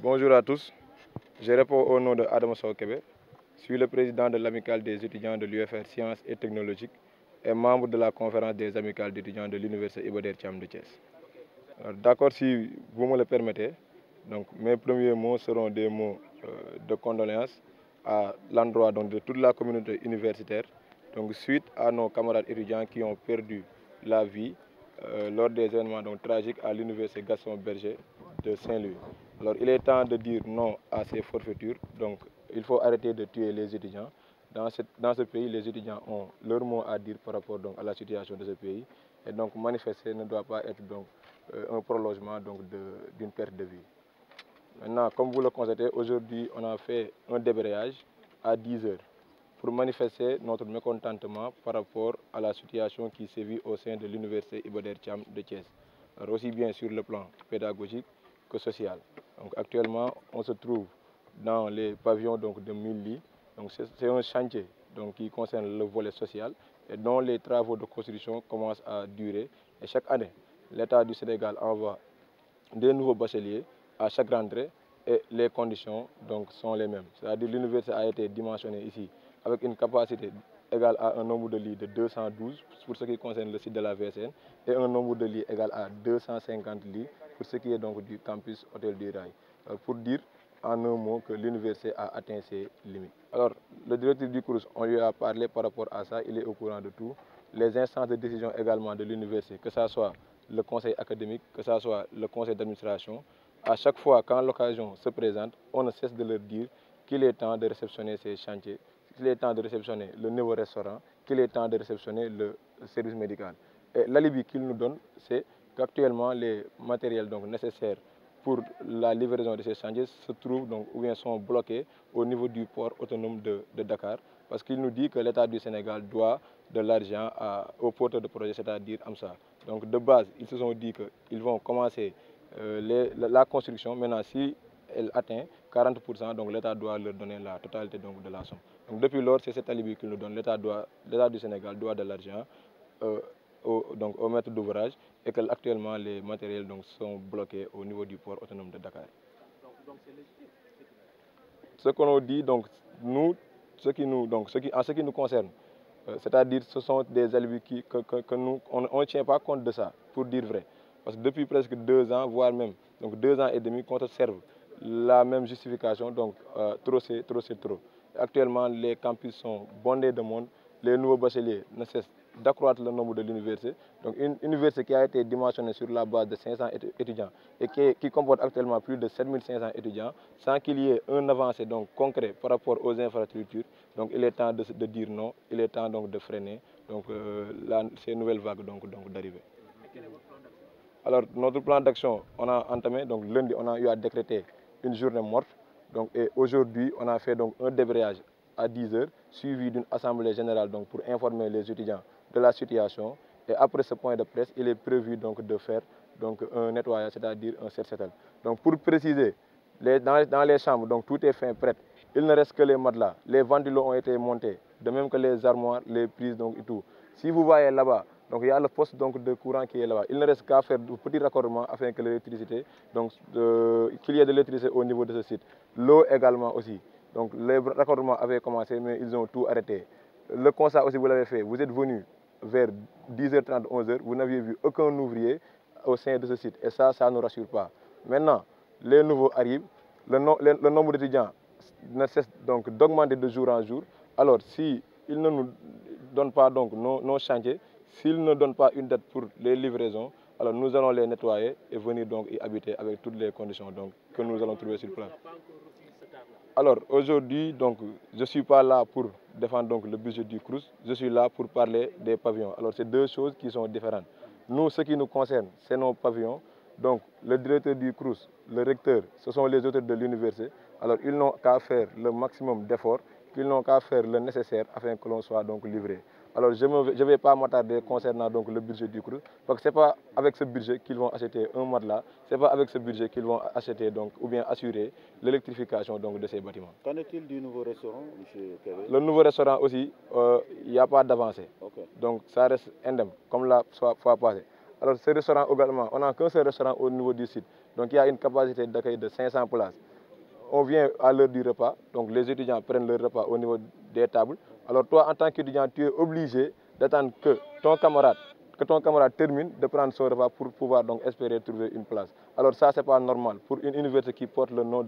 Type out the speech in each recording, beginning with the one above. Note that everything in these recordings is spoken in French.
Bonjour à tous, je réponds au nom de Adam Sokebe. Je suis le président de l'amicale des étudiants de l'UFR Sciences et Technologiques et membre de la conférence des amicales d'étudiants de l'Université Iba Der Thiam de Thiès. D'accord, si vous me le permettez, donc mes premiers mots seront des mots de condoléances à l'endroit de toute la communauté universitaire, donc suite à nos camarades étudiants qui ont perdu la vie lors des événements tragiques à l'université Gaston Berger de Saint-Louis. Alors il est temps de dire non à ces forfaitures, donc il faut arrêter de tuer les étudiants. Dans ce pays, les étudiants ont leur mot à dire par rapport à la situation de ce pays, et donc manifester ne doit pas être un prolongement d'une perte de vie. Maintenant, comme vous le constatez, aujourd'hui on a fait un débrayage à 10 heures pour manifester notre mécontentement par rapport à la situation qui sévit au sein de l'université Iba Der Thiam de Thiès. Alors aussi bien sur le plan pédagogique que social. Donc actuellement, on se trouve dans les pavillons de 1000 lits. Donc c'est un chantier qui concerne le volet social et dont les travaux de construction commencent à durer. Et chaque année, l'État du Sénégal envoie des nouveaux bacheliers à chaque rentrée et les conditions sont les mêmes. C'est-à-dire que l'université a été dimensionnée ici avec une capacité égale à un nombre de lits de 212 pour ce qui concerne le site de la VSN et un nombre de lits égal à 250 lits pour ce qui est du campus Hôtel du Rail. Pour dire en un mot que l'université a atteint ses limites. Alors, le directeur du CROUS, on lui a parlé par rapport à ça, il est au courant de tout. Les instances de décision également de l'université, que ce soit le conseil académique, que ce soit le conseil d'administration, à chaque fois quand l'occasion se présente, on ne cesse de leur dire qu'il est temps de réceptionner ces chantiers, qu'il est temps de réceptionner le nouveau restaurant, qu'il est temps de réceptionner le service médical. Et l'alibi qu'ils nous donnent, c'est qu'actuellement les matériels nécessaires pour la livraison de ces chantiers se trouvent ou bien sont bloqués au niveau du port autonome de Dakar, parce qu'il nous dit que l'État du Sénégal doit de l'argent au porteur de projet, c'est-à-dire AMSA. Donc de base, ils se sont dit qu'ils vont commencer la construction. Maintenant, si elle atteint 40%, donc l'État doit leur donner la totalité de la somme. Donc depuis lors, c'est cet alibi qu'ils nous donnent. L'État du Sénégal doit de l'argent au maître d'ouvrage et que actuellement les matériels sont bloqués au niveau du port autonome de Dakar. Donc c'est légitime. Ce qu'on nous dit, nous, en ce qui nous concerne, c'est-à-dire ce sont des alibis que nous, on ne tient pas compte de ça, pour dire vrai. Parce que depuis presque 2 ans, voire même 2 ans et demi, qu'on observe la même justification, trop c'est trop. Actuellement, les campus sont bondés de monde, les nouveaux bacheliers ne cessent d'accroître le nombre de l'université. Donc une université qui a été dimensionnée sur la base de 500 étudiants et qui comporte actuellement plus de 7500 étudiants, sans qu'il y ait un avancé concret par rapport aux infrastructures. Donc il est temps de dire non, il est temps de freiner ces nouvelles vagues d'arrivée. Alors notre plan d'action, on a entamé, lundi on a eu à décréter une journée morte. Et aujourd'hui on a fait un débrayage à 10 heures, suivi d'une assemblée générale pour informer les étudiants de la situation. Et après ce point de presse, il est prévu de faire un nettoyage, c'est-à-dire un set-settle. Donc pour préciser, dans les chambres, tout est fait prêt. Il ne reste que les matelas. Les ventilos ont été montés, de même que les armoires, les prises et tout. Si vous voyez là-bas, il y a le poste de courant qui est là-bas. Il ne reste qu'à faire de petits raccordements afin que l'électricité, qu'il y ait de l'électricité au niveau de ce site. L'eau également aussi. Donc les raccordements avaient commencé, mais ils ont tout arrêté. Le constat aussi, vous l'avez fait. Vous êtes venu vers 10h30, 11h. Vous n'aviez vu aucun ouvrier au sein de ce site. Et ça ne nous rassure pas. Maintenant, les nouveaux arrivent. Le nombre d'étudiants ne cesse d'augmenter de jour en jour. Alors, s'ils ne nous donnent pas nos chantiers, s'ils ne donnent pas une date pour les livraisons, alors nous allons les nettoyer et venir y habiter avec toutes les conditions que nous allons trouver sur place. Alors aujourd'hui, je ne suis pas là pour défendre le budget du CROUS, je suis là pour parler des pavillons. Alors c'est deux choses qui sont différentes. Nous, ce qui nous concerne, c'est nos pavillons. Donc le directeur du CROUS, le recteur, ce sont les auteurs de l'université. Alors ils n'ont qu'à faire le maximum d'efforts, qu'ils n'ont qu'à faire le nécessaire afin que l'on soit livré. Alors je ne vais pas m'attarder concernant le budget du CROUS, parce que ce n'est pas avec ce budget qu'ils vont acheter un matelas, ce n'est pas avec ce budget qu'ils vont acheter ou bien assurer l'électrification de ces bâtiments. Qu'en est-il du nouveau restaurant, M. Kébé? Le nouveau restaurant aussi, il n'y a pas d'avancée. Okay. Donc ça reste indemne, comme la fois passée. Alors ce restaurant également, on n'a qu'un seul restaurant au niveau du site. Donc il y a une capacité d'accueil de 500 places. On vient à l'heure du repas, donc les étudiants prennent leur repas au niveau des tables. Alors toi, en tant qu'étudiant, tu es obligé d'attendre que ton camarade termine de prendre son repas pour pouvoir donc espérer trouver une place. Alors ça, c'est pas normal pour une université qui porte le nom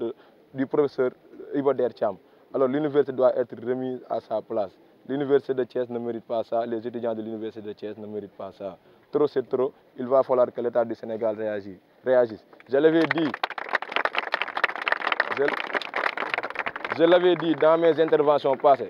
du professeur Iba Der Thiam. Alors l'université doit être remise à sa place. L'université de Thiès ne mérite pas ça, les étudiants de l'université de Thiès ne méritent pas ça. Trop c'est trop, il va falloir que l'État du Sénégal réagisse. Je l'avais dit dans mes interventions passées.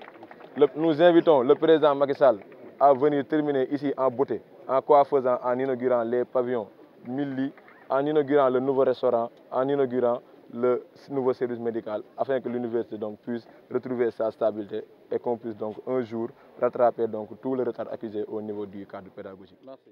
Nous invitons le président Macky Sall à venir terminer ici en beauté, en quoi faisant, en inaugurant les pavillons 1000 lits, en inaugurant le nouveau restaurant, en inaugurant le nouveau service médical, afin que l'université donc puisse retrouver sa stabilité et qu'on puisse donc un jour rattraper donc tout le retard accusé au niveau du cadre pédagogique. Merci.